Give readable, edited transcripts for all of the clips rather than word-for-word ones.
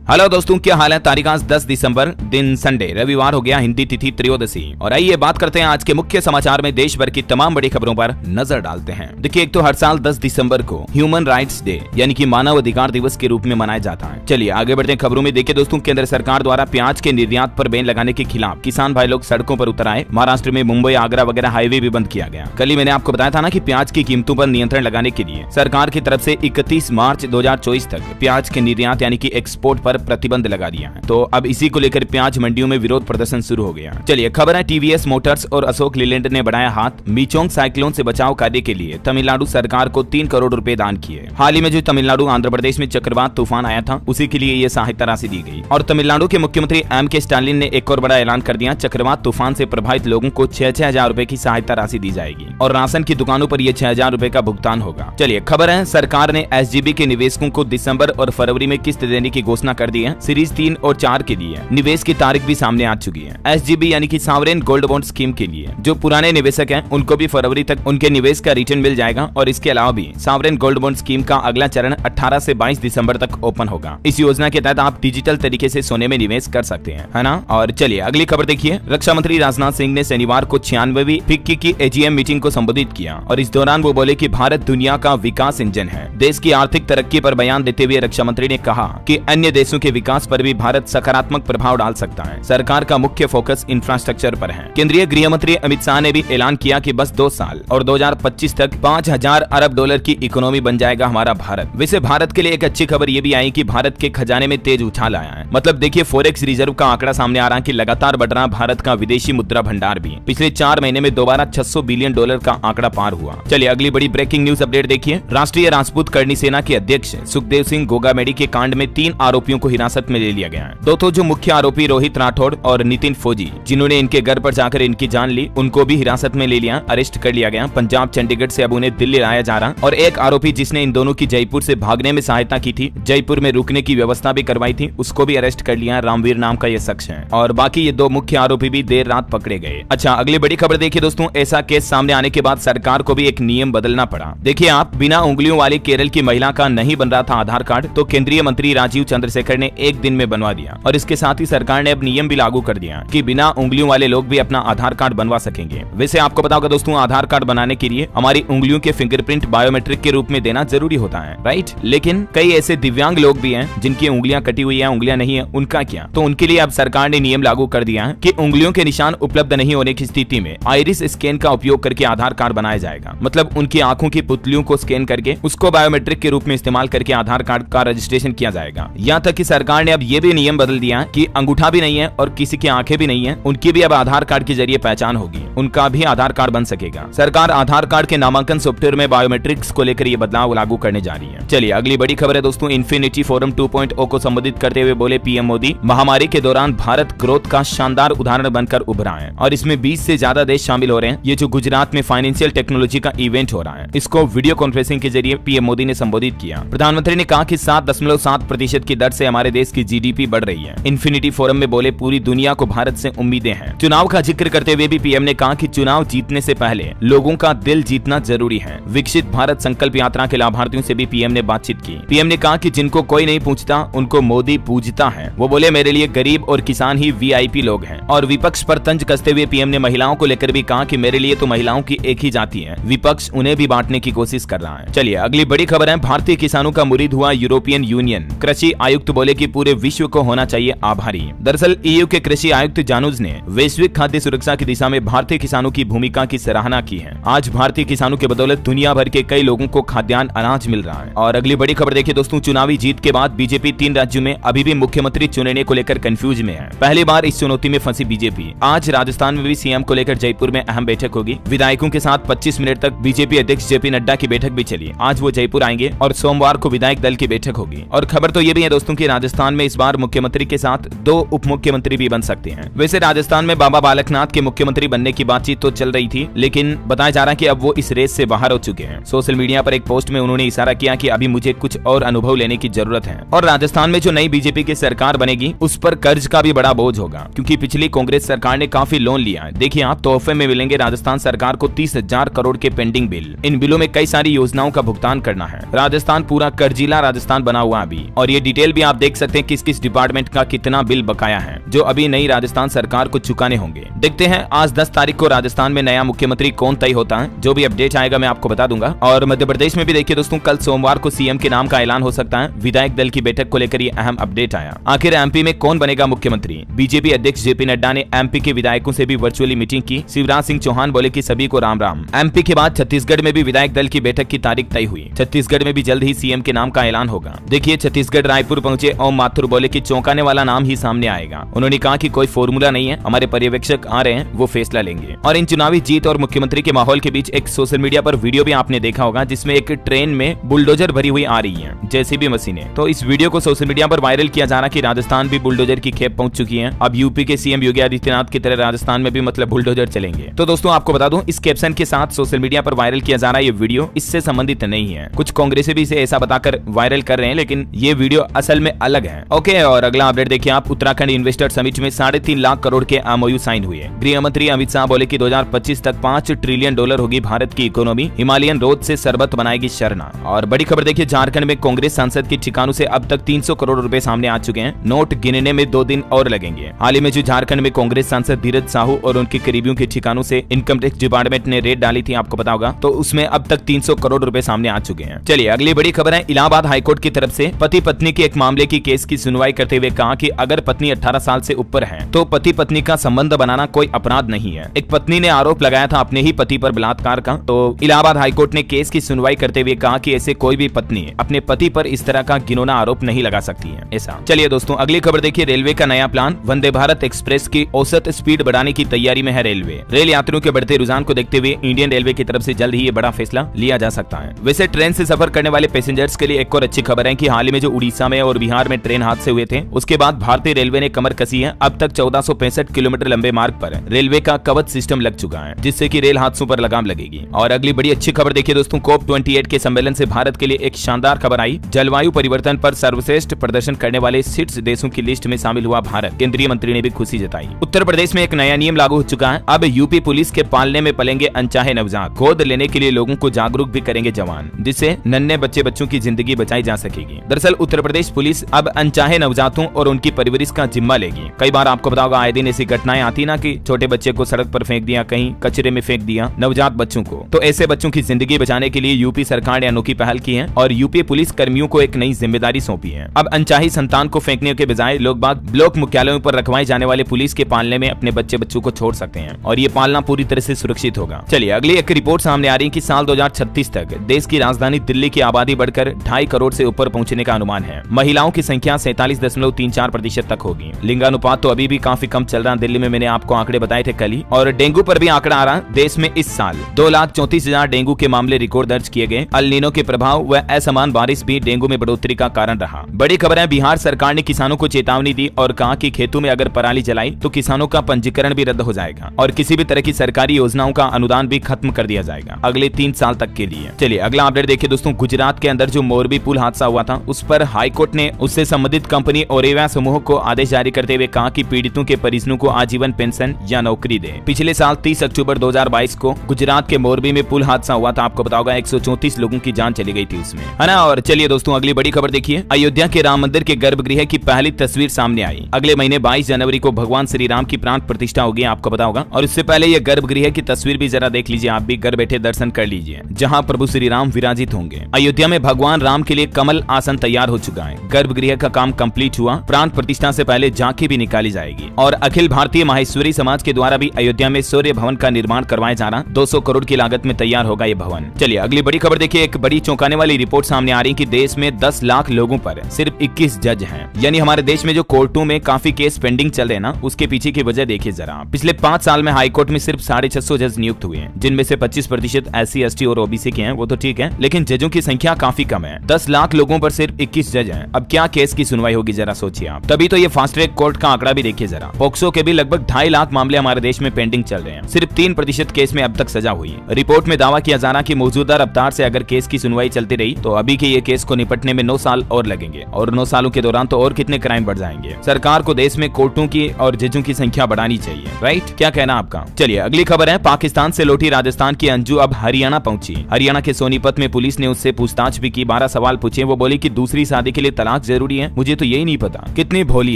Hello दोस्तों, क्या हाल है। तारीख आज 10 दिसंबर, दिन संडे, रविवार हो गया, हिंदी तिथि त्रयोदशी। और आइए बात करते हैं आज के मुख्य समाचार में देश भर की तमाम बड़ी खबरों पर नजर डालते हैं। देखिए, एक तो हर साल 10 दिसंबर को ह्यूमन राइट्स डे यानी कि मानव अधिकार दिवस के रूप में मनाया जाता है। चलिए आगे बढ़ते हैं खबरों में। देखिए दोस्तों, केंद्र सरकार द्वारा प्याज के निर्यात पर बैन लगाने के खिलाफ किसान भाई लोग सड़कों पर उतर आए। महाराष्ट्र में मुंबई आगरा वगैरह हाईवे भी बंद किया गया। कल ही मैंने आपको बताया था ना कि प्याज की कीमतों पर नियंत्रण लगाने के लिए सरकार की तरफ से 31 मार्च 2024 तक प्याज के निर्यात यानी कि एक्सपोर्ट पर प्रतिबंध लगा दिया है। तो अब इसी को लेकर प्याज मंडियों में विरोध प्रदर्शन शुरू हो गया। चलिए खबर है, टीवीएस मोटर्स और अशोक लीलैंड ने बढ़ाया हाथ। मीचोंग साइक्लोन से बचाव कार्य के लिए तमिलनाडु सरकार को 3 करोड़ रुपए दान किए। हाल ही में जो तमिलनाडु आंध्र प्रदेश में चक्रवात तूफान आया था, उसी के लिए ये सहायता राशि दी गई। और तमिलनाडु के मुख्यमंत्री एम.के. स्टालिन ने एक और बड़ा ऐलान कर दिया। चक्रवात तूफान से प्रभावित लोगों को 6-6 हजार रुपए की सहायता राशि दी जाएगी और राशन की दुकानों पर ये 6 हजार रुपए का भुगतान होगा। चलिए खबर है, सरकार ने एसजीबी के निवेशकों को दिसंबर और फरवरी में किस्त देने की घोषणा कर दी है। सीरीज 3 और 4 के लिए निवेश की तारीख भी सामने आ चुकी है। एसजीबी यानी कि सॉवरेन गोल्ड बॉन्ड स्कीम के लिए जो पुराने निवेशक हैं, उनको भी फरवरी तक उनके निवेश का रिटर्न मिल जाएगा। और इसके अलावा भी सॉवरेन गोल्ड बॉन्ड स्कीम का अगला चरण 18 से 22 दिसंबर तक ओपन होगा। इस योजना के तहत आप डिजिटल तरीके से सोने में निवेश कर सकते हैं, है ना। और चलिए अगली खबर देखिए। रक्षा मंत्री राजनाथ सिंह ने शनिवार को 96वीं फिक्की की एजीएम मीटिंग को संबोधित किया और इस दौरान वो बोले कि भारत दुनिया का विकास इंजन है। देश की आर्थिक तरक्की पर बयान देते हुए रक्षा मंत्री ने कहा कि अन्य देशों के विकास पर भी भारत सकारात्मक प्रभाव डाल सकता है। सरकार का मुख्य फोकस इंफ्रास्ट्रक्चर पर है। केंद्रीय गृह मंत्री अमित शाह ने भी ऐलान किया कि बस 2 साल और 2025 तक 5000 अरब डॉलर की इकोनॉमी बन जाएगा हमारा भारत। वैसे भारत के लिए एक अच्छी खबर ये भी आई कि भारत के खजाने में तेज उछाल आया है। मतलब देखिए, फॉरेक्स रिजर्व का आंकड़ा सामने आ रहा है कि लगातार बढ़ रहा भारत का विदेशी मुद्रा भंडार भी पिछले 4 महीने में दोबारा 600 बिलियन डॉलर का आंकड़ा पार हुआ। चलिए अगली बड़ी ब्रेकिंग न्यूज अपडेट देखिए। राष्ट्रीय राजपूत करनी सेना के अध्यक्ष सुखदेव सिंह गोगामेडी के कांड में 3 आरोपियों को हिरासत में ले लिया गया है। दो तो जो मुख्य आरोपी रोहित राठौड़ और नितिन फौजी, जिन्होंने इनके घर पर जाकर इनकी जान ली, उनको भी हिरासत में ले लिया, अरेस्ट कर लिया गया। पंजाब चंडीगढ़ से अब उन्हें दिल्ली लाया जा रहा। और एक आरोपी जिसने इन दोनों की जयपुर से भागने में सहायता की थी, जयपुर में रुकने की व्यवस्था भी करवाई थी, उसको भी अरेस्ट कर लिया। रामवीर नाम का ये शख्स है। और बाकी ये 2 मुख्य आरोपी भी देर रात पकड़े गए। अच्छा अगली बड़ी खबर देखिए दोस्तों। ऐसा केस सामने आने के बाद सरकार को भी एक नियम बदलना पड़ा। देखिए आप, बिना उंगलियों वाली केरल की महिला का नहीं बन रहा था आधार कार्ड, तो केंद्रीय मंत्री राजीव चंद्रशेखर ने 1 दिन में बनवा दिया। और इसके साथ ही सरकार ने अब नियम भी लागू कर दिया कि बिना उंगलियों वाले लोग भी अपना आधार कार्ड बनवा सकेंगे। वैसे आपको पता होगा दोस्तों, आधार कार्ड बनाने के लिए हमारी उंगलियों के फिंगरप्रिंट बायोमेट्रिक के रूप में देना जरूरी होता है, राइट। लेकिन कई ऐसे दिव्यांग लोग भी हैं जिनकी उंगलियां कटी हुई है, उंगलियां नहीं है, उनका क्या। तो उनके लिए अब सरकार ने नियम लागू कर दिया है कि उंगलियों के निशान उपलब्ध नहीं होने की स्थिति में आइरिस स्कैन का उपयोग करके आधार कार्ड बनाया जाएगा। मतलब उनकी आंखों की पुतलियों को स्कैन करके उसको बायोमेट्रिक के रूप में इस्तेमाल करके आधार कार्ड का रजिस्ट्रेशन किया जाएगा। यहाँ तक कि सरकार ने अब ये भी नियम बदल दिया कि अंगूठा भी नहीं है और किसी की आंखें भी नहीं है, उनकी भी अब आधार कार्ड के जरिए पहचान होगी, उनका भी आधार कार्ड बन सकेगा। सरकार आधार कार्ड के नामांकन सॉफ्टवेयर में बायोमेट्रिक्स को लेकर ये बदलाव लागू करने जा रही है। चलिए अगली बड़ी खबर है दोस्तों। इन्फिनिटी फोरम 2.0 को संबोधित करते हुए बोले पीएम मोदी, महामारी के दौरान भारत ग्रोथ का शानदार उदाहरण बनकर उभरा है और इसमें 20 से ज्यादा देश शामिल हो रहे हैं। ये जो गुजरात में फाइनेंशियल टेक्नोलॉजी का इवेंट हो रहा है, इसको वीडियो कॉन्फ्रेंसिंग के जरिए पीएम मोदी ने संबोधित किया। प्रधानमंत्री ने कहा कि 7.7% की दर से हमारे देश की जीडीपी बढ़ रही है। इन्फिनिटी फोरम में बोले, पूरी दुनिया को भारत से उम्मीदें हैं। चुनाव का जिक्र करते हुए भी पीएम ने कहा कि चुनाव जीतने से पहले लोगों का दिल जीतना जरूरी है। विकसित भारत संकल्प यात्रा के लाभार्थियों से भी पीएम ने बातचीत की। पीएम ने कहा कि जिनको कोई नहीं पूछता उनको मोदी पूजता है। वो बोले, मेरे लिए गरीब और किसान ही वीआईपी लोग हैं। और विपक्ष पर तंज कसते हुए पीएम ने महिलाओं को लेकर भी कहा कि मेरे लिए तो महिलाओं की एक ही जाति है, विपक्ष उन्हें भी बांटने की कोशिश कर रहा है। चलिए अगली बड़ी खबर है। भारतीय किसानों का मुरीद हुआ यूरोपियन यूनियन। कृषि आयुक्त बोले कि पूरे विश्व को होना चाहिए आभारी। दरअसल ईयू के कृषि आयुक्त जानूज ने वैश्विक खाद्य सुरक्षा की दिशा में भारतीय किसानों की भूमिका की सराहना की है। आज भारतीय किसानों के बदौलत दुनिया भर के कई लोगों को खाद्यान्न अनाज मिल रहा है। और अगली बड़ी खबर देखिए दोस्तों। चुनावी जीत के बाद बीजेपी 3 राज्यों में अभी भी मुख्यमंत्री चुनने को लेकर कंफ्यूज में है। पहली बार इस चुनौती में फंसी बीजेपी। आज राजस्थान में भी सीएम को लेकर जयपुर में अहम बैठक होगी। विधायकों के साथ 25 मिनट तक बीजेपी अध्यक्ष जेपी नड्डा की बैठक भी चली। आज वो जयपुर आएंगे और सोमवार को विधायक दल की बैठक होगी। और खबर तो ये भी है दोस्तों कि राजस्थान में इस बार मुख्यमंत्री के साथ 2 उप मुख्यमंत्री भी बन सकते हैं। वैसे राजस्थान में बाबा बालकनाथ के मुख्यमंत्री बनने की बातचीत तो चल रही थी, लेकिन बताया जा रहा है कि अब वो इस रेस से बाहर हो चुके हैं। सोशल मीडिया पर एक पोस्ट में उन्होंने इशारा किया कि अभी मुझे कुछ और अनुभव लेने की जरूरत है। और राजस्थान में जो नई बीजेपी की सरकार बनेगी उस पर कर्ज का भी बड़ा बोझ होगा, क्योंकि पिछली कांग्रेस सरकार ने काफी लोन लिया है। देखिए आप, तोहफे में मिलेंगे राजस्थान सरकार को 30,000 करोड़ के पेंडिंग बिल। इन बिलों में कई सारी योजनाओं का भुगतान करना है। राजस्थान पूरा कर्जीला राजस्थान बना हुआ अभी, और ये डिटेल भी आप देख सकते हैं किस किस डिपार्टमेंट का कितना बिल बकाया है जो अभी नई राजस्थान सरकार को चुकाने होंगे। देखते हैं आज 10 तारीख को राजस्थान में नया मुख्यमंत्री कौन तय होता है। जो भी अपडेट आएगा मैं आपको बता दूंगा। और मध्य प्रदेश में भी देखिए दोस्तों, कल सोमवार को सीएम के नाम का ऐलान हो सकता है। विधायक दल की बैठक को लेकर ये अहम अपडेट आया। आखिर एमपी में कौन बनेगा मुख्यमंत्री? बीजेपी अध्यक्ष जेपी नड्डा ने एमपी के विधायकों से भी वर्चुअली मीटिंग की। शिवराज सिंह चौहान बोले कि सभी को राम राम। एमपी के बाद छत्तीसगढ़ में भी विधायक दल की बैठक की तारीख तय हुई। छत्तीसगढ़ में भी जल्द ही सीएम के नाम का ऐलान होगा। देखिए छत्तीसगढ़ रायपुर पहुंचे ओम माथुर बोले कि चौंकाने वाला नाम ही सामने आएगा। उन्होंने कहा कि कोई फॉर्मूला नहीं है, हमारे पर्यवेक्षक आ रहे हैं, वो फैसला लेंगे। और इन चुनावी जीत और मुख्यमंत्री के माहौल के बीच एक सोशल मीडिया पर वीडियो भी आपने देखा होगा जिसमें एक ट्रेन में बुलडोजर भरी हुई आ रही है, जेसीबी मशीनें। तो इस वीडियो को सोशल मीडिया पर वायरल किया जा रहा कि राजस्थान भी बुलडोजर की खेप पहुंच चुकी है। अब यूपी के सीएम योगी आदित्यनाथ की तरह राजस्थान में भी मतलब बुलडोजर चलेंगे। तो दोस्तों आपको बता दूं, इस कैप्शन के साथ सोशल मीडिया पर वायरल किया जा रहा है ये वीडियो इससे संबंधित नहीं है। कुछ कांग्रेसी भी इसे ऐसा बताकर वायरल कर रहे हैं, लेकिन ये वीडियो असल में अलग है। ओके, और अगला अपडेट देखिए आप। उत्तराखंड इन्वेस्टर समिट में 3.5 लाख करोड़ के एमओयू साइन हुए। गृह मंत्री अमित शाह बोले कि 2025 तक $5 ट्रिलियन होगी भारत की इकोनॉमी। हिमालयन रोड से शरबत बनाएगी शरना। और बड़ी खबर देखिए, झारखंड में कांग्रेस सांसद के ठिकानों से अब तक 300 करोड़ रुपए सामने आ चुके हैं। नोट गिनने में 2 दिन और लगेंगे। हाल ही में जो झारखंड में कांग्रेस सांसद धीरज साहू और उनके करीबियों के ठिकानों से इनकम टैक्स डिपार्टमेंट ने रेड डाली थी, आपको पता होगा, तो उसमें अब तक 300 करोड़ रुपए सामने आ चुके हैं। चलिए अगली बड़ी खबर है। इलाहाबाद हाईकोर्ट की तरफ से पति पत्नी के एक मामले की केस की सुनवाई करते हुए कहा कि अगर पत्नी 18 साल से ऊपर है तो पति पत्नी का संबंध बनाना कोई अपराध नहीं है। एक पत्नी ने आरोप लगाया था अपने ही पति पर बलात्कार का, तो इलाहाबाद हाईकोर्ट ने केस की सुनवाई करते हुए कहा कि ऐसे कोई भी पत्नी अपने पति पर इस तरह का घिनौना आरोप नहीं लगा सकती है ऐसा। चलिए दोस्तों अगली खबर देखिए। रेलवे का नया प्लान। वंदे भारत एक्सप्रेस की औसत स्पीड बढ़ाने की तैयारी में है रेलवे। रेल यात्रियों के बढ़ते रुझान को देखते हुए इंडियन रेलवे की तरफ से जल्द ही ये बड़ा फैसला लिया जा सकता है। वैसे ट्रेन से सफर करने वाले पैसेंजर्स के लिए एक और अच्छी खबर है कि हाल ही में जो उड़ीसा में और बिहार में ट्रेन हादसे हुए थे उसके बाद भारतीय रेलवे ने कमर कसी है। अब तक 1465 किलोमीटर लंबे मार्ग पर रेलवे का कवच सिस्टम लग चुका है, जिससे कि रेल हादसों पर लगाम लगेगी। और अगली बड़ी अच्छी खबर देखिए दोस्तों, COP28 के सम्मेलन से भारत के लिए एक शानदार खबर आई। जलवायु परिवर्तन पर सर्वश्रेष्ठ प्रदर्शन करने वाले शीर्ष देशों की लिस्ट में शामिल हुआ भारत। केंद्रीय मंत्री ने भी खुशी जताई। उत्तर प्रदेश में एक नया नियम लागू हो चुका है। अब यूपी पुलिस के पालने में पलेंगे अनचाहे नवजात। गोद लेने के लिए लोगों को जागरूक भी करेंगे जवान, जिससे नन्हे बच्चों की जिंदगी बचाई जा सकेगी। दरअसल उत्तर प्रदेश पुलिस अब अनचाहे नवजातों और उनकी परवरिश का जिम्मा लेगी। कई बार आपको पता होगा आए दिन ऐसी घटनाएं आती ना कि छोटे बच्चे को सड़क पर फेंक दिया, कहीं कचरे में फेंक दिया नवजात बच्चों को। तो ऐसे बच्चों की जिंदगी बचाने के लिए यूपी सरकार ने अनोखी पहल की है और यूपी पुलिस कर्मियों को एक नई जिम्मेदारी सौंपी है। अब अनचाही संतान को फेंकने के बजाय लोग बाग ब्लॉक मुख्यालयों पर रखवाए जाने वाले पुलिस के पालने में अपने बच्चों को छोड़ सकते हैं और ये पालना पूरी तरह से सुरक्षित होगा। चलिए अगली एक रिपोर्ट सामने आ रही है कि साल 2036 तक देश की राजधानी दिल्ली की आबादी बढ़कर 2.5 करोड़ से ऊपर पहुंचने का अनुमान है। महिलाओं की संख्या 47.34% तक होगी। लिंगानुपात तो अभी भी काफी कम चल रहा है दिल्ली में, मैंने आपको आंकड़े बताए थे कल ही। और डेंगू पर भी आंकड़ा आ रहा। देश में इस साल 2,34,000 डेंगू के मामले रिकॉर्ड दर्ज किए गए। अल नीनो के प्रभाव व असमान बारिश भी डेंगू में बढ़ोतरी का कारण रहा। बड़ी खबर है, बिहार सरकार ने किसानों को चेतावनी दी और कहा कि खेतों में अगर पराली जलाई तो किसानों का पंजीकरण भी रद्द हो जाएगा और किसी भी तरह की सरकारी योजनाओं का अनुदान भी खत्म कर दिया जाएगा अगले 3 साल तक के लिए। चलिए अगला अपडेट देखिए दोस्तों, गुजरात के अंदर जो मोरबी पुल हादसा हुआ था उस पर हाईकोर्ट ने उससे संबंधित कंपनी ओरेवा समूह को आदेश जारी करते हुए कहा कि पीड़ितों के परिजनों को आजीवन पेंशन या नौकरी दे। पिछले साल 30 अक्टूबर 2022 को गुजरात के मोरबी में पुल हादसा हुआ था, आपको पता होगा 134 लोगों की जान चली गई थी उसमें, है ना। और चलिए दोस्तों अगली बड़ी खबर देखिए, अयोध्या के राम मंदिर के गर्भगृह की पहली तस्वीर सामने आई। अगले महीने 22 जनवरी को भगवान श्री राम की प्राण प्रतिष्ठा होगी, आपको पता होगा। और इससे पहले ये गर्भगृह की तस्वीर भी जरा देख लीजिए, आप भी घर बैठे दर्शन कर लीजिए, जहाँ प्रभु श्री राम विराजित होंगे। अयोध्या में भगवान राम के लिए कमल आसन तैयार हो चुका है। गर्भगृह का काम कंप्लीट हुआ। प्राण प्रतिष्ठा से पहले झांकी भी निकाली जाएगी। और अखिल भारतीय माहेश्वरी समाज के द्वारा भी अयोध्या में सूर्य भवन का निर्माण करवाया जा रहा। 200 करोड़ की लागत में तैयार होगा ये भवन। चलिए अगली बड़ी खबर देखिए, एक बड़ी चौंकाने वाली रिपोर्ट सामने आ रही है कि देश में 10 लाख लोगों पर सिर्फ 21 जज हैं। यानी हमारे देश में जो कोर्टों में काफी केस पेंडिंग चल रहे हैं ना, उसके पीछे की वजह देखिए जरा। पिछले 5 साल में हाईकोर्ट में सिर्फ 650 जज नियुक्त हुए हैं, जिनमें से 25% SC ST और OBC के हैं, वो तो ठीक है, लेकिन जजों की संख्या काफी कम है। 10 लाख लोगों पर सिर्फ 21 जज हैं। अब क्या केस की सुनवाई होगी जरा सोचिए आप। तभी तो ये फास्ट ट्रैक कोर्ट का आंकड़ा भी देखिए जरा। पॉक्सो के भी लगभग 2.5 लाख मामले हमारे देश में पेंडिंग चल रहे हैं। सिर्फ 3% केस में अब तक सजा हुई। रिपोर्ट में दावा किया जा रहा कि मौजूदा रफ्तार से अगर केस की सुनवाई चलती रही तो अभी के ये केस को निपटने में 9 साल और लगेंगे और 9 सालों के दौरान तो और कितने क्राइम बढ़ जाएंगे। सरकार को देश में कोर्टों की और जजों की संख्या बढ़ानी चाहिए, राइट? क्या कहना आपका? चलिए अगली खबर है, पाकिस्तान से लौटी राजस्थान की अंजू अब हरियाणा पहुंची। हरियाणा के सोनीपत में पुलिस ने उससे पूछताछ भी की। 12 सवाल पूछे। वो बोली कि दूसरी शादी के लिए तलाक जरूरी है, मुझे तो यही नहीं पता। कितनी भोली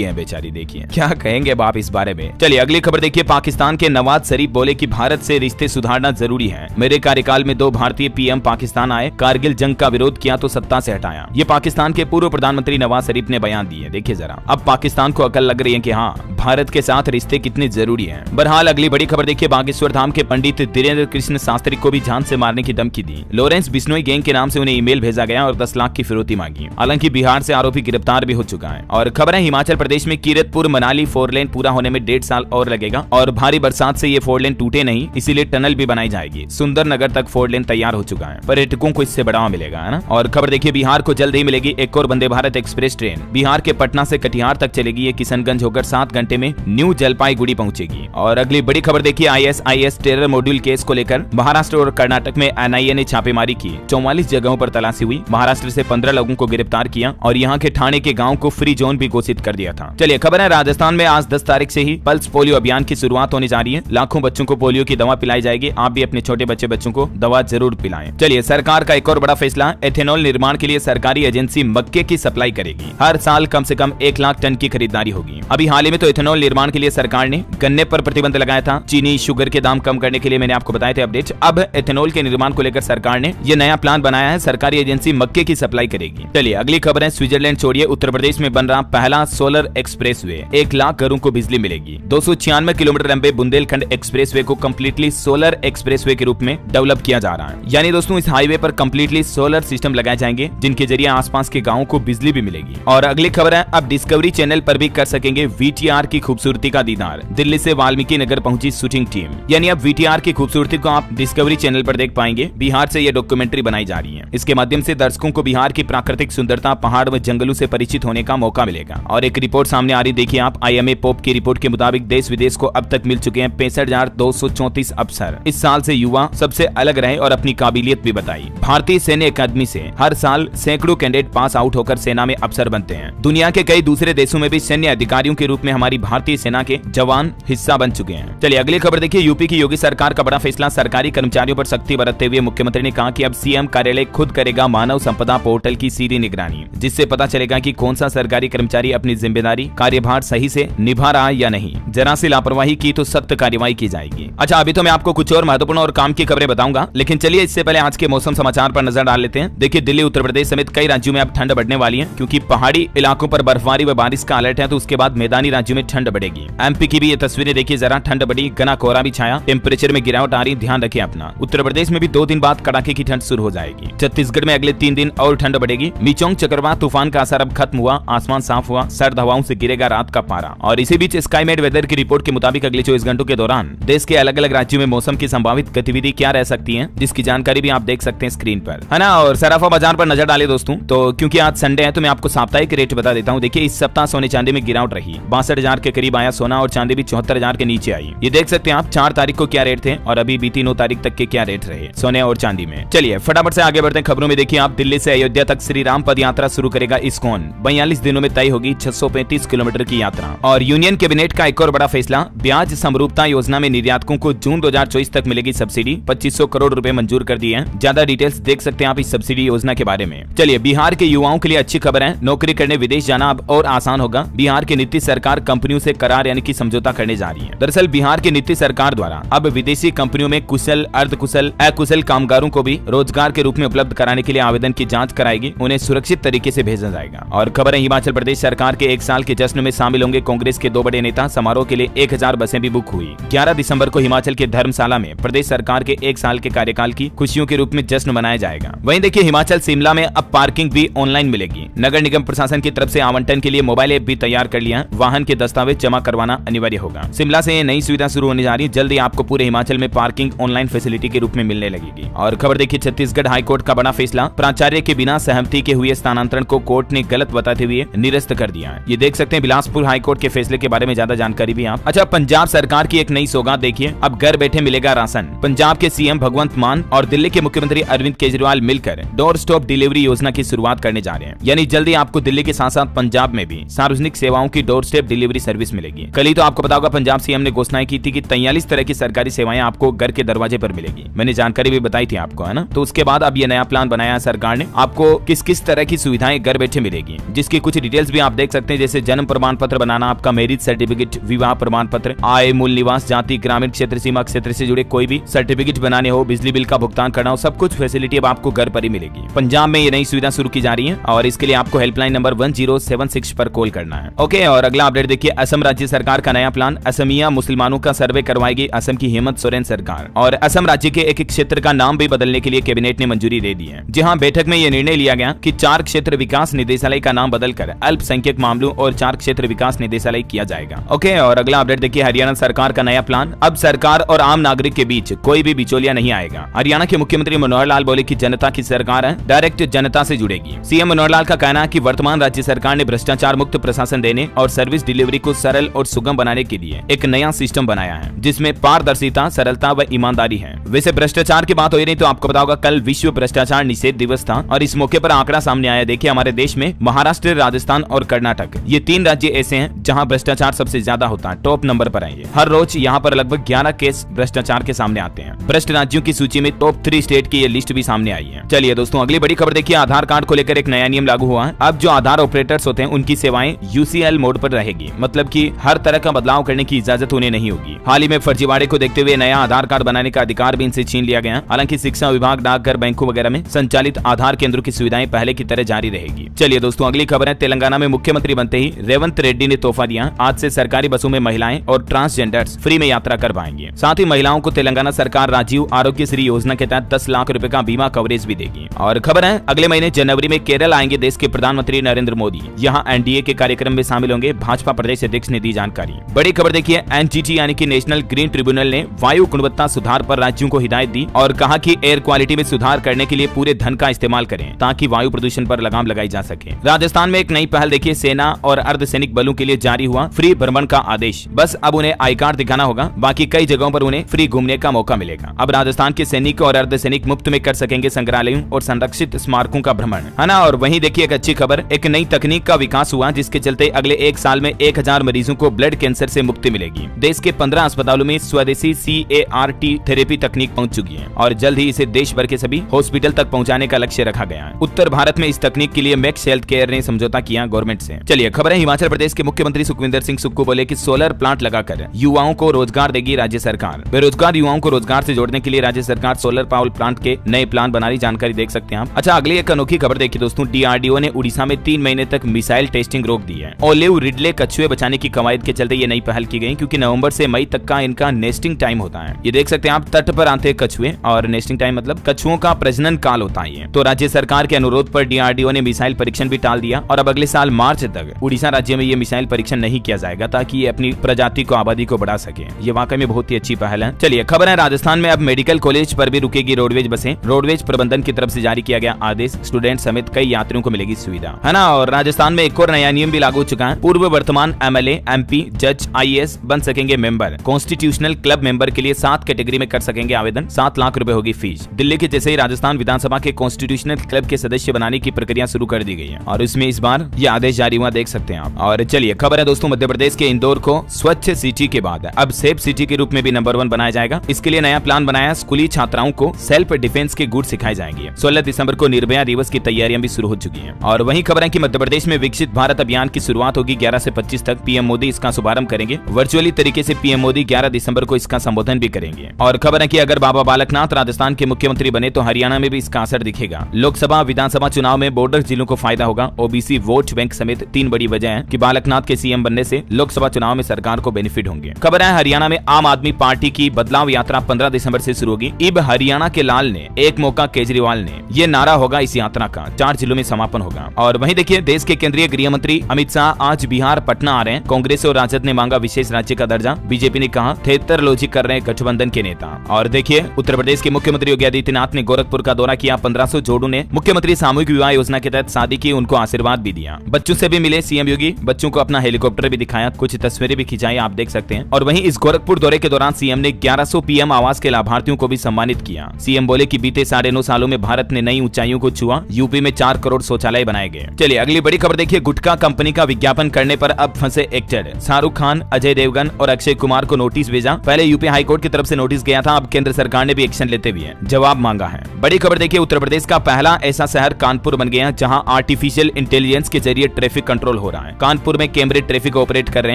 है बेचारी, देखिए क्या कहेंगे बाप इस बारे में। चलिए अगली खबर देखिए। पाकिस्तान के नवाज शरीफ बोले कि भारत से रिश्ते सुधारना जरूरी है। मेरे कार्यकाल में 2 भारतीय पीएम पाकिस्तान आए, कारगिल जंग का विरोध किया तो सत्ता से हटाया। ये पाकिस्तान के पूर्व प्रधानमंत्री नवाज शरीफ ने बयान दिए। देखिए जरा, अब पाकिस्तान को अकल लग रही है कि हाँ, भारत के साथ रिश्ते कितने जरूरी हैं। बहरहाल अगली बड़ी खबर देखिए। बागेश्वर धाम के पंडित धीरेन्द्र कृष्ण शास्त्री को भी जान से मारने की धमकी दी। लॉरेंस बिश्नोई गैंग के नाम से उन्हें ईमेल भेजा गया और 10 लाख की फिरौती मांगी। हालांकि बिहार से आरोपी गिरफ्तार भी हो चुका है। और खबर है हिमाचल प्रदेश में कीरतपुर मनाली 4 लेन पूरा होने में 1.5 साल और लगेगा और भारी बरसात से ये 4 लेन टूटे नहीं, इसीलिए टनल भी बनाई जाएगी। सुंदरनगर तक 4 लेन तैयार हो चुका है। पर्यटकों को इससे बढ़ावा मिलेगा, है ना। और खबर देखिए, बिहार को जल्द ही मिलेगी एक और वंदे भारत एक्सप्रेस ट्रेन। बिहार के पटना से कटिहार तक चलेगी। ये किशनगंज होकर 7 घंटे में न्यू जलपाईगुड़ी पहुंचेगी। और अगली बड़ी खबर देखिए, ISIS टेरर मॉड्यूल केस को लेकर महाराष्ट्र और कर्नाटक में NIA ने छापेमारी की। 44 जगहों पर तलाशी हुई। महाराष्ट्र से 15 लोगों को गिरफ्तार किया और यहाँ के ठाणे के गांव को फ्री जोन भी घोषित कर दिया था। चलिए खबर है, राजस्थान में आज 10 तारीख से ही पल्स पोलियो अभियान की शुरुआत होने जा रही है। लाखों बच्चों को पोलियो की दवा पिलाई जाएगी। आप भी अपने छोटे बच्चों को दवा जरूर पिलाएं। चलिए, सरकार का एक और बड़ा फैसला, एथेनॉल निर्माण के लिए सरकारी एजेंसी मक्के की सप्लाई करेगी। हर साल कम से कम 1 लाख टन की खरीदारी होगी। अभी हाल ही में तो एथेनॉल निर्माण के लिए सरकार ने गन्ने पर प्रतिबंध लगाया था। चीनी, शुगर के दाम कम करने के लिए मैंने आपको बताए थे अपडेट। अब एथेनॉल के निर्माण को लेकर सरकार ने ये नया प्लान बनाया है। सरकारी एजेंसी मक्के की सप्लाई करेगी। चलिए अगली खबर है, स्विट्जरलैंड छोड़िए, उत्तर प्रदेश में बन रहा पहला सोलर एक्सप्रेसवे। 1 लाख घरों को बिजली मिलेगी। 296 किलोमीटर लंबे बुंदेलखंड एक्सप्रेसवे को कम्प्लीटली सोलर एक्सप्रेसवे के रूप में डेवलप किया जा रहा है। यानी दोस्तों, इस हाईवे पर कम्प्लीटली सोलर सिस्टम लगाए जाएंगे, जिनके जरिए आसपास के गाँव को बिजली भी मिलेगी। और अगली खबर है, अब डिस्कवरी चैनल पर भी कर सकेंगे VTR की खूबसूरती का दीदार। दिल्ली से वाल्मीकि नगर पहुंची शूटिंग टीम। यानी अब VTR की खूबसूरती को आप डिस्कवरी चैनल पर देख पाएंगे। बिहार से यह डॉक्यूमेंट्री बनाई जा रही है। इसके माध्यम से दर्शकों को बिहार की प्राकृतिक सुंदरता, पहाड़ व जंगलों से परिचित होने का मौका मिलेगा। और एक रिपोर्ट सामने आ रही, देखिए आप, IMA पोप की रिपोर्ट के मुताबिक देश विदेश को अब तक मिल चुके हैं 65,234 अफसर। इस साल से युवा सबसे अलग रहे और अपनी काबिलियत भी बताई। भारतीय सैन्य अकादमी से हर साल सैकड़ों कैंडिडेट पास आउट होकर सेना में अफसर बनते हैं। दुनिया के कई दूसरे देशों में भी सैन्य अधिकारियों के रूप में हमारी भारतीय सेना के जवान हिस्सा बन चुके हैं। चलिए अगली खबर देखिए, यूपी की योगी सरकार का बड़ा फैसला। सरकारी कर्मचारियों पर सख्ती बरतते हुए मुख्यमंत्री ने कहा कि अब CM कार्यालय खुद करेगा मानव संपदा पोर्टल की सीधी निगरानी, जिससे पता चलेगा कि कौन सा सरकारी कर्मचारी अपनी जिम्मेदारी, कार्यभार सही से निभा रहा है या नहीं। जरा सी लापरवाही की तो सख्त कार्रवाई की जाएगी। अच्छा, अभी तो मैं आपको कुछ और महत्वपूर्ण और काम की खबरें बताऊंगा, लेकिन चलिए इससे पहले आज के मौसम समाचार पर नजर डाल लेते हैं। देखिए, दिल्ली, उत्तर प्रदेश समेत कई राज्यों में अब ठंड बढ़ने वाली है, क्योंकि पहाड़ी इलाकों पर बर्फबारी व बारिश का अलर्ट है। तो उसके बाद मैदानी राज्यों में ठंड बढ़ेगी। MP की भी ये तस्वीरें देखिए जरा, ठंड बढ़ी, घना कोहरा भी छाया, टेम्परेचर में गिरावट आ रही, ध्यान रखें अपना। उत्तर प्रदेश में भी 2 दिन बाद कड़ाके की ठंड शुरू हो जाएगी। छत्तीसगढ़ में अगले 3 दिन और ठंड बढ़ेगी। मिचोंग चक्रवात तूफान का असर अब खत्म हुआ, आसमान साफ हुआ, सर्द हवाओं से गिरेगा रात का पारा। और इसी बीच स्काईमेट वेदर की रिपोर्ट के मुताबिक अगले 24 घंटों के दौरान देश के अलग अलग राज्यों में मौसम की संभावित गतिविधि क्या रह सकती है, जिसकी जानकारी भी आप देख सकते हैं स्क्रीन पर, है ना। और सराफा बाजार पर नजर डाले दोस्तों, तो क्योंकि आज संडे है तो मैं आपको साप्ताहिक रेट बता देता हूँ। देखिए, इस सप्ताह सोने चांदी में गिरावट रही, 62,000 के करीब आया सोना और चांदी भी 74,000 के नीचे आई। ये देख सकते हैं आप 4 तारीख को क्या रेट थे और अभी बीती 9 तारीख तक के क्या रेट रहे सोने और चांदी में। चलिए फटाफट से आगे बढ़ते हैं खबरों में। देखिए आप, दिल्ली से अयोध्या तक श्री राम पद यात्रा शुरू करेगा इस्कॉन। 42 दिनों में तय होगी 635 किलोमीटर की यात्रा। और यूनियन कैबिनेट का एक और बड़ा फैसला, ब्याज समरूपता योजना में निर्यातकों को जून 2024 तक मिलेगी सब्सिडी। 2500 करोड़ रुपए मंजूर कर दिए हैं। ज्यादा डिटेल्स देख सकते हैं आप इस सब्सिडी योजना के बारे में। चलिए, बिहार के युवाओं के लिए अच्छी खबर है, नौकरी करने विदेश जाना अब और आसान होगा। बिहार की नीतीश सरकार कंपनियों से करार यानी कि समझौता करने जा रही है। दरअसल बिहार की नीतीश सरकार द्वारा अब विदेशी कंपनियों में कुशल, अर्धकुशल, अकुशल कामगारों को भी रोजगार के रूप में उपलब्ध कराने के लिए आवेदन की जांच कराएगी। उन्हें सुरक्षित तरीके से भेजा जाएगा। और खबर है, हिमाचल प्रदेश सरकार के 1 साल के जश्न में शामिल होंगे कांग्रेस के 2 बड़े नेता। समारोह के लिए 1000 बसें भी बुक हुई। 11 दिसंबर को हिमाचल के धर्मशाला में प्रदेश सरकार के 1 साल के कार्यकाल की खुशियों के रूप में जश्न मनाया जाएगा। वहीं देखिए, हिमाचल शिमला में अब पार्किंग भी ऑनलाइन मिलेगी। नगर निगम प्रशासन की तरफ से आवंटन के लिए मोबाइल ऐप भी तैयार कर लिया। वाहन के दस्तावेज जमा करवाना अनिवार्य होगा। शिमला से ये नई सुविधा शुरू होने जा रही है। जल्द ही आपको पूरे हिमाचल में पार्किंग ऑनलाइन फैसिलिटी के रूप में मिलने लगेगी। और खबर देखिए, छत्तीसगढ़ हाईकोर्ट का बड़ा फैसला, प्राचार्य के बिना सहमति के हुए स्थानांतरण को कोर्ट ने गलत बताते हुए निरस्त कर दिया है। ये देख सकते हैं बिलासपुर हाईकोर्ट के फैसले के बारे में ज्यादा जानकारी भी आप। अच्छा, पंजाब सरकार की एक नई सौगात देखिए, अब घर बैठे मिलेगा राशन। पंजाब के CM भगवंत मान और दिल्ली के मुख्यमंत्री अरविंद केजरीवाल मिलकर डोर स्टॉप डिलीवरी योजना की शुरुआत करने जा रहे हैं। यानी जल्दी आपको दिल्ली के साथ साथ पंजाब में भी सार्वजनिक सेवाओं की डोर स्टेप डिलीवरी सर्विस मिलेगी। कल ही तो आपको पता होगा, पंजाब CM ने घोषणा की थी कि 43 तरह की सरकारी सेवाएं आपको घर के दरवाजे पर मिलेगी। मैंने जानकारी भी बताई थी आपको, है ना। तो उसके बाद अब ये नया प्लान बनाया है सरकार ने, आपको किस किस तरह की सुविधाएं घर बैठे संख्या मिलेगी, जिसकी कुछ डिटेल्स भी आप देख सकते हैं, जैसे जन्म प्रमाण पत्र बनाना, आपका मैरिज सर्टिफिकेट, विवाह प्रमाण पत्र, आय, मूल निवास, जाति, ग्रामीण क्षेत्र, सीमा क्षेत्र से जुड़े कोई भी सर्टिफिकेट बनाने हो, बिजली बिल का भुगतान करना हो, सब कुछ फैसिलिटी अब आपको घर पर ही मिलेगी। पंजाब में ये नई सुविधा शुरू की जा रही है और इसके लिए आपको हेल्पलाइन नंबर 1076 पर कॉल करना है। ओके, और अगला अपडेट देखिए, असम राज्य सरकार का नया प्लान, असमिया मुसलमानों का सर्वे करवाएगी असम की हेमंत सोरेन सरकार। और असम राज्य के एक क्षेत्र का नाम भी बदलने के लिए कैबिनेट ने मंजूरी दे दी है। जी हाँ, बैठक में यह निर्णय लिया गया कि 4 क्षेत्र विकास निदेशालय का नाम बदलकर अल्पसंख्यक मामलों और 4 क्षेत्र विकास निदेशालय किया जाएगा। ओके, और अगला अपडेट देखिए, हरियाणा सरकार का नया प्लान, अब सरकार और आम नागरिक के बीच कोई भी बिचौलिया नहीं आएगा। हरियाणा के मुख्यमंत्री मनोहर लाल बोले कि जनता की सरकार है, डायरेक्ट जनता से जुड़ेगी। सीएम मनोहर लाल का कहना है कि वर्तमान राज्य सरकार ने भ्रष्टाचार मुक्त प्रशासन देने और सर्विस डिलीवरी को सरल और सुगम बनाने के लिए एक नया सिस्टम बनाया है, जिसमें पारदर्शिता, सरलता व ईमानदारी है। वैसे भ्रष्टाचार की बात हो रही तो आपको पता होगा, कल विश्व भ्रष्टाचार निषेध दिवस था और इस मौके पर आंकड़ा सामने आया। देखिए, हमारे देश में महाराष्ट्र, राजस्थान और कर्नाटक, ये 3 राज्य ऐसे हैं जहां भ्रष्टाचार सबसे ज्यादा होता है, टॉप नंबर पर है। हर रोज यहाँ पर लगभग 11 केस भ्रष्टाचार के सामने आते हैं। भ्रष्ट राज्यों की सूची में टॉप 3 स्टेट की ये लिस्ट भी सामने आई है। चलिए दोस्तों, अगली बड़ी खबर देखिए, आधार कार्ड को लेकर एक नया नियम लागू हुआ है। अब जो आधार ऑपरेटर्स होते हैं उनकी सेवाएं UCL मोड पर रहेगी, मतलब कि हर तरह का बदलाव करने की इजाजत उन्हें नहीं होगी। हाल ही में फर्जीवाड़े को देखते हुए नया आधार कार्ड बनाने का अधिकार भी इनसे छीन लिया गया। हालांकि शिक्षा विभाग, डाकघर, बैंकों वगैरह में संचालित आधार केंद्रों की सुविधाएं पहले की तरह जारी रहेगी। चलिए दोस्तों, अगली खबर है, तेलंगाना में मुख्यमंत्री बनते ही रेवंत रेड्डी ने तोहफा दिया। आज से सरकारी बसों में महिलाएं और ट्रांसजेंडर्स फ्री में यात्रा कर पाएंगे। साथ ही महिलाओं को तेलंगाना सरकार राजीव आरोग्यश्री योजना के तहत 10 लाख रुपए का बीमा कवरेज भी देगी। और खबर है, अगले महीने जनवरी में केरल आएंगे देश के प्रधानमंत्री नरेंद्र मोदी। यहाँ NDA के कार्यक्रम में शामिल होंगे, भाजपा प्रदेश अध्यक्ष ने दी जानकारी। बड़ी खबर देखिए, NGT यानी कि नेशनल ग्रीन ट्रिब्यूनल ने वायु गुणवत्ता सुधार पर राज्यों को हिदायत दी और कहा कि एयर क्वालिटी में सुधार करने के लिए पूरे धन का इस्तेमाल करें ताकि वायु प्रदूषण पर लगाम लगाई जा सके। राजस्थान में एक नई पहल देखिए, सेना और अर्धसैनिक बलों के लिए जारी हुआ फ्री भ्रमण का आदेश। बस अब उन्हें आई कार्ड दिखाना होगा, बाकी कई जगहों पर उन्हें फ्री घूमने का मौका मिलेगा। अब राजस्थान के सैनिक और अर्धसैनिक मुफ्त में कर सकेंगे संग्रहालयों और संरक्षित स्मारकों का भ्रमण, है ना। और वहीं देखिए एक अच्छी खबर, एक नई तकनीक का विकास हुआ जिसके चलते अगले 1 साल में 1000 मरीजों को ब्लड कैंसर से मुक्ति मिलेगी। देश के 15 अस्पतालों में स्वदेशी CAR-T थेरेपी तकनीक पहुंच चुकी है और जल्द ही इसे देश भर के सभी हॉस्पिटल तक पहुंचाने का लक्ष्य रखा गया है। उत्तर भारत में इस तकनीक के लिए मैक्स हेल्थ केयर ने समझौता किया गवर्नमेंट से। चलिए खबर है, हिमाचल प्रदेश के मुख्यमंत्री सुखविंदर सिंह सुक्खू बोले कि सोलर प्लांट लगाकर युवाओं को रोजगार देगी राज्य सरकार। बेरोजगार युवाओं को रोजगार से जोड़ने के लिए राज्य सरकार सोलर पावर प्लांट के नए प्लान बना रही, जानकारी देख सकते हैं आप। अच्छा, अगली एक अनोखी खबर देखिए दोस्तों, DRDO ने उड़ीसा में 3 महीने तक मिसाइल टेस्टिंग रोक दी है। ओलिव रिडले कछुए बचाने की कवायद के चलते ये नई पहल की गई, क्योंकि नवंबर से मई तक का इनका नेस्टिंग टाइम होता है। ये देख सकते हैं आप, तट पर आते हैं कछुए और नेस्टिंग टाइम मतलब कछुओं का प्रजनन काल होता है। तो राज्य सरकार के अनुरोध पर DRDO ने मिसाइल परीक्षण भी टाल दिया और अब अगले साल मार्च तक उड़ीसा राज्य में ये मिसाइल परीक्षण नहीं किया जाएगा ताकि ये अपनी प्रजाति को, आबादी को बढ़ा सके। ये वाकई में बहुत ही अच्छी पहल है। चलिए खबर है, राजस्थान में अब मेडिकल कॉलेज पर भी रुकेगी रोडवेज बसें। रोडवेज प्रबंधन की तरफ से जारी किया गया आदेश, स्टूडेंट समेत कई यात्रियों को मिलेगी सुविधा, है ना। और राजस्थान में एक और नया नियम भी लागू हो चुका है। पूर्व वर्तमान MLA, MP, जज, IAS बन सकेंगे मेंबर। कॉन्स्टिट्यूशनल क्लब मेंबर के लिए 7 कैटेगरी में कर सकेंगे आवेदन, 7 लाख रुपए होगी फीस। दिल्ली के जैसे ही राजस्थान विधानसभा के कॉन्स्टिट्यूशनल क्लब के सदस्य बनाने की प्रक्रिया शुरू कर दी गई है और इसमें इस बार ये आदेश जारी हुआ, देख सकते हैं आप। और चलिए खबर है दोस्तों, मध्य प्रदेश के इंदौर को स्वच्छ सिटी के बाद अब सेफ सिटी के रूप में भी नंबर 1 बनाया जाएगा। इसके लिए नया प्लान बनाया, स्कूली छात्राओं को सेल्फ डिफेंस के गुण सिखाए जाएंगे। 16 दिसंबर को निर्भया दिवस की तैयारियां भी शुरू हो चुकी हैं। और वहीं खबर है कि मध्य प्रदेश में विकसित भारत अभियान की शुरुआत होगी 11 से 25 तक। PM मोदी इसका शुभारंभ करेंगे। वर्चुअली तरीके से PM मोदी 11 दिसंबर को इसका संबोधन भी करेंगे। और खबर है कि अगर बाबा बालकनाथ राजस्थान के मुख्यमंत्री बने तो हरियाणा में भी इसका असर दिखेगा। लोकसभा, विधानसभा चुनाव में बॉर्डर जिलों को फायदा होगा। OBC वोट बैंक समेत 3 बड़ी वजह है कि बालकनाथ के CM बनने से लोकसभा चुनाव में सरकार को बेनिफिट होंगे। खबर है, हरियाणा में आम आदमी पार्टी की बदलाव यात्रा 15 दिसंबर से शुरू होगी। इब हरियाणा के लाल ने, एक मौका केजरीवाल ने, ये नारा होगा इस यात्रा का। 4 जिलों में समापन होगा। और वहीं देखिए, देश के केंद्रीय गृह मंत्री अमित शाह आज बिहार पटना आ रहे हैं। कांग्रेस और राजद ने मांगा विशेष राज्य का दर्जा। बीजेपी ने कहा थेतरलोजी कर रहे गठबंधन के नेता। और देखिए, उत्तर प्रदेश के मुख्यमंत्री योगी आदित्यनाथ ने गोरखपुर का दौरा किया। 1500 जोड़ों ने मुख्यमंत्री सामूहिक विवाह योजना के तहत शादी की, उनको आशीर्वाद भी दिया। बच्चों से भी मिले CM योगी, बच्चों को अपना हेलीकॉप्टर भी दिखाया, कुछ तस्वीरें भी खिंचाई, आप देख सकते हैं। और वहीं इस गोरखपुर दौरे के दौरान CM ने 1100 PM आवास के लाभार्थियों को भी सम्मानित किया। CM बोले कि बीते 9.5 सालों में भारत ने नई ऊंचाइयों को छुआ। यूपी में 4 करोड़ शौचालय बनाए गए। चलिए अगली बड़ी खबर देखिए, गुटखा कंपनी का विज्ञापन करने पर अब फंसे एक्टर। शाहरुख खान, अजय देवगन और अक्षय कुमार को नोटिस भेजा। पहले यूपी हाईकोर्ट की तरफ से नोटिस गया था, अब केंद्र सरकार ने भी एक्शन लेते हुए जवाब मांगा है। बड़ी खबर देखिए, उत्तर प्रदेश का पहला ऐसा शहर कानपुर बन गया जहां आर्टिफिशियल इंटेलिजेंस के जरिए ट्रैफिक कंट्रोल हो रहा है। कानपुर में कैमरे ट्रैफिक ऑपरेट कर रहे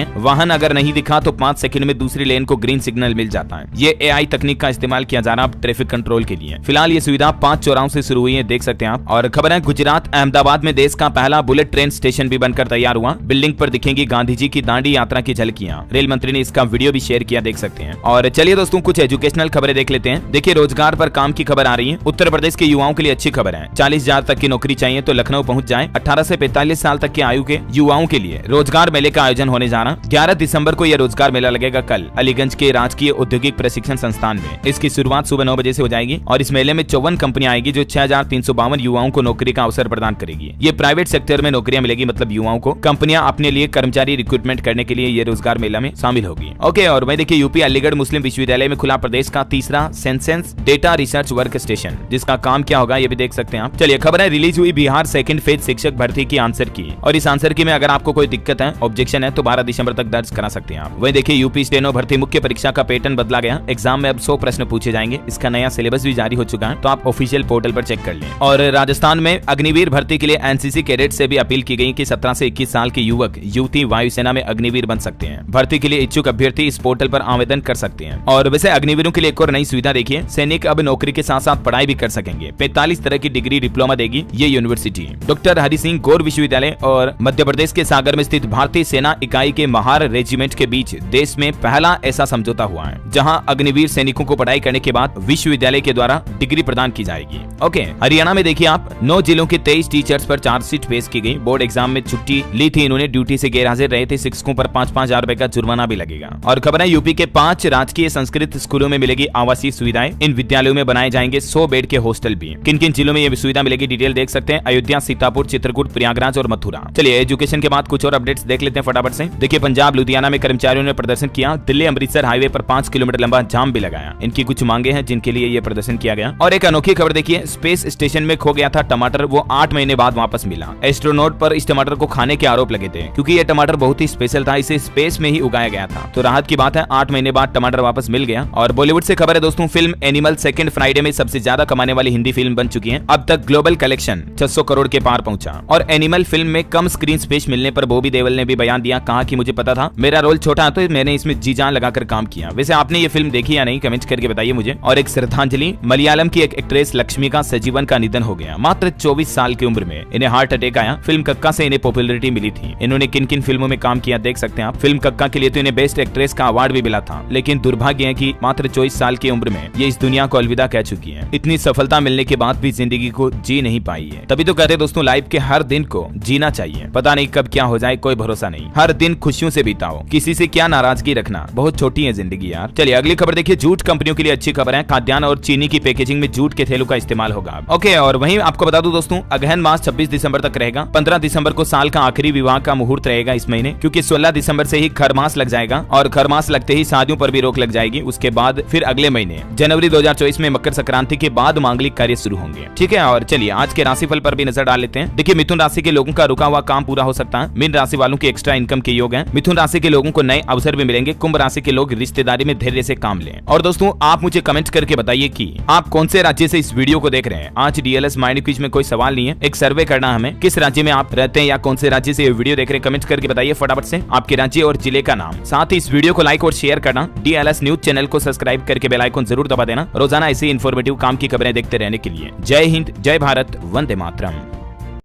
हैं। वाहन अगर नहीं दिखा तो 5 सेकंड में दूसरी लेन को ग्रीन सिग्नल मिल जाता है। ये AI तकनीक का इस्तेमाल किया जा रहा है ट्रैफिक कंट्रोल के लिए। फिलहाल ये सुविधा 5 चौराहों से शुरू हुई है, देख सकते हैं आप। और खबर है गुजरात अहमदाबाद में देश का पहला बुलेट ट्रेन स्टेशन भी बनकर तैयार हुआ। बिल्डिंग पर दिखेंगी गांधी जी की दांडी यात्रा की झलकियां। रेल मंत्री ने इसका वीडियो भी शेयर किया, देख सकते हैं। और चलिए दोस्तों कुछ एजुकेशनल खबरें देख लेते हैं। देखिए रोजगार पर काम की खबर आ रही है। उत्तर प्रदेश के युवाओं के लिए अच्छी खबर है। 40,000 तक की नौकरी चाहिए तो लखनऊ पहुंच जाए। 18 से 45 साल तक की आयु के युवाओं के लिए रोजगार मेले का आयोजन होने जा रहा। 11 दिसंबर को यह रोजगार मेला लगेगा कल अलीगंज के राजकीय औद्योगिक प्रशिक्षण संस्थान में। इसकी शुरुआत सुबह 9 बजे से हो जाएगी और इस मेले में 54 कंपनियां आएगी जो 6,352 युवाओं को नौकरी का अवसर प्रदान करेगी। ये प्राइवेट सेक्टर में नौकरियां मिलेगी, मतलब युवाओं को। कंपनियां अपने लिए कर्मचारी रिक्रूटमेंट करने के लिए ये रोजगार मेला में शामिल होगी। ओके, और वही देखिए यूपी अलीगढ़ मुस्लिम विश्वविद्यालय में खुला प्रदेश का तीसरा senses data research work station, जिसका काम क्या होगा ये भी देख सकते हैं आप। चलिए खबर है रिलीज हुई बिहार सेकंड फेज शिक्षक भर्ती की आंसर की, और इस आंसर की में अगर आपको कोई दिक्कत है, ऑब्जेक्शन है तो 12 दिसंबर तक दर्ज करा सकते हैं आप। वही देखिए यूपी स्टेनो भर्ती मुख्य परीक्षा का पैटर्न बदला गया। एग्जाम में अब 100 प्रश्न पूछे जाएंगे। इसका नया सिलेबस भी जारी हो चुका है, तो आप ऑफिशियल पोर्टल पर चेक कर लें। और राजस्थान में अग्निवीर भर्ती के लिए एनसीसी कैडेट से भी अपील की गई कि 17 से 21 साल के युवक युवती वायुसेना में अग्निवीर बन सकते हैं। भर्ती के लिए इच्छुक अभ्यर्थी इस पोर्टल पर आवेदन कर सकते हैं। और वैसे अग्निवीरों के लिए एक और नई सुविधा देखिए, सैनिक अब नौकरी के साथ साथ पढ़ाई भी कर सकेंगे। 45 तरह की डिग्री डिप्लोमा देगी ये यूनिवर्सिटी। डॉक्टर हरि सिंह गौर विश्वविद्यालय और मध्य प्रदेश के सागर में स्थित भारतीय सेना इकाई के महार रेजिमेंट के बीच देश में पहला ऐसा समझौता हुआ है, जहां अग्निवीर सैनिकों को पढ़ाई करने के बाद विश्वविद्यालय के द्वारा डिग्री प्रदान की जाएगी। ओके, हरियाणा में देखिए आप 9 जिलों के 23 टीचर्स पर चार्जशीट पेश की गई। बोर्ड एग्जाम में छुट्टी ली थी इन्होंने, ड्यूटी से गैर हाजिर रहे थे। शिक्षकों पर 5-5 हजार रुपए का जुर्माना भी लगेगा। और खबर है यूपी के 5 राजकीय संस्कृत स्कूलों में मिलेगी आवासीय सुविधाएं। इन विद्यालयों में बनाए जाएंगे 100 बेड के हॉस्टल भी। किन किन जिलों में ये सुविधा मिलेगी डिटेल देख सकते हैं, अयोध्या, सीतापुर, चित्रकूट, प्रयागराज और मथुरा। चलिए एजुकेशन के बाद कुछ और अपडेट्स देख लेते हैं फटाफट से। देखिए पंजाब लुधियाना में कर्मचारियों ने प्रदर्शन किया। दिल्ली अमृतसर हाईवे पर 5 किलोमीटर लंबा जाम भी लगाया। इनकी कुछ मांगे हैं जिनके लिए ये प्रदर्शन किया गया। और एक अनोखी खबर देखिए, स्पेस स्टेशन में खो गया था टमाटर, वो 8 महीने बाद वापस मिला। एस्ट्रोनॉट पर इस टमाटर को खाने के आरोप लगे थे, क्योंकि ये टमाटर बहुत ही स्पेशल था, इसे स्पेस में ही उगाया गया था। तो राहत की बात है, 8 महीने बाद टमाटर वापस मिल गया। और बॉलीवुड से खबर है दोस्तों, फिल्म एनिमल सेकंड फ्राइडे में सबसे ज्यादा कमाने वाली हिंदी फिल्म बन चुकी है। अब तक ग्लोबल कलेक्शन 600 करोड़ के पार पहुंचा। और एनिमल फिल्म में कम स्क्रीन स्पेस मिलने पर बॉबी देओल ने भी बयान दिया, कहा कि मुझे पता था मेरा रोल छोटा है तो मैंने इसमें जी जान लगाकर काम किया। वैसे आपने ये फिल्म देखी या नहीं, कमेंट करके बताइए मुझे। और एक श्रद्धांजलि, मलयालम की एक एक्ट्रेस लक्ष्मिका सजीवन का निधन हो गया। मात्र 24 साल की उम्र में इन्हें हार्ट अटैक आया। फिल्म कक्का से इन्हें पॉपुलैरिटी मिली थी। इन्होंने किन किन फिल्मों में काम किया देख सकते हैं आप। फिल्म कक्का के लिए तो इन्हें बेस्ट एक्ट्रेस का अवार्ड भी मिला था, लेकिन दुर्भाग्य है कि मात्र 24 साल की उम्र में ये इस दुनिया को अलविदा कह चुकी है। इतनी सफलता मिलने के बाद भी जिंदगी को जी नहीं पाई है। तभी तो कहते हैं दोस्तों, लाइफ के हर दिन को जीना चाहिए। पता नहीं कब क्या हो जाए, कोई भरोसा नहीं। हर दिन खुशियों से बिताओ, किसी से क्या नाराजगी रखना, बहुत छोटी है जिंदगी यार। चलिए अगली खबर देखिए, जूट कंपनियों के लिए अच्छी खबर है। खाद्यान्न और चीनी की पैकेजिंग में जूट के थैलों का इस्तेमाल होगा। ओके, और वहीं आपको बता दूं दोस्तों, अगहन मास 26 दिसंबर तक रहेगा। 15 दिसंबर को साल का आखिरी विवाह का मुहूर्त रहेगा इस महीने, क्योंकि 16 दिसंबर से ही खरमास लग जाएगा। और खरमास लगते ही शादियों पर भी रोक लग जाएगी। उसके बाद फिर अगले महीने जनवरी 2024 में मकर संक्रांति के बाद मांगलिक कार्य शुरू होंगे। ठीक है, और चलिए आज के राशिफल पर भी नजर डाल लेते हैं। देखिए मिथुन राशि के लोगों का रुका हुआ काम पूरा हो सकता है। मीन राशि वालों की एक्स्ट्रा इनकम के योग हैं। मिथुन राशि के लोगों को नए अवसर भी मिलेंगे। कुंभ राशि के लोग रिश्तेदारी में धैर्य से काम लें। और दोस्तों आप मुझे कमेंट करके बताइए कि आप कौन से राज्य से इस वीडियो को देख रहे हैं। आज डीएलएस माइंड क्विज में कोई सवाल नहीं है, एक सर्वे करना है हमें। किस राज्य में आप रहते हैं या कौन से राज्य से ये वीडियो देख रहे हैं, कमेंट करके बताइए फटाफट से आपके राज्य और जिले का नाम। साथ ही इस वीडियो को लाइक और शेयर करना। डीएलएस न्यूज चैनल को सब्सक्राइब करके बेल आइकन जरूर दबा देना, रोजाना ऐसे इन्फॉर्मेटिव काम की खबरें देखते रहने के लिए। जय हिंद, जय भारत, वंदे मातरम।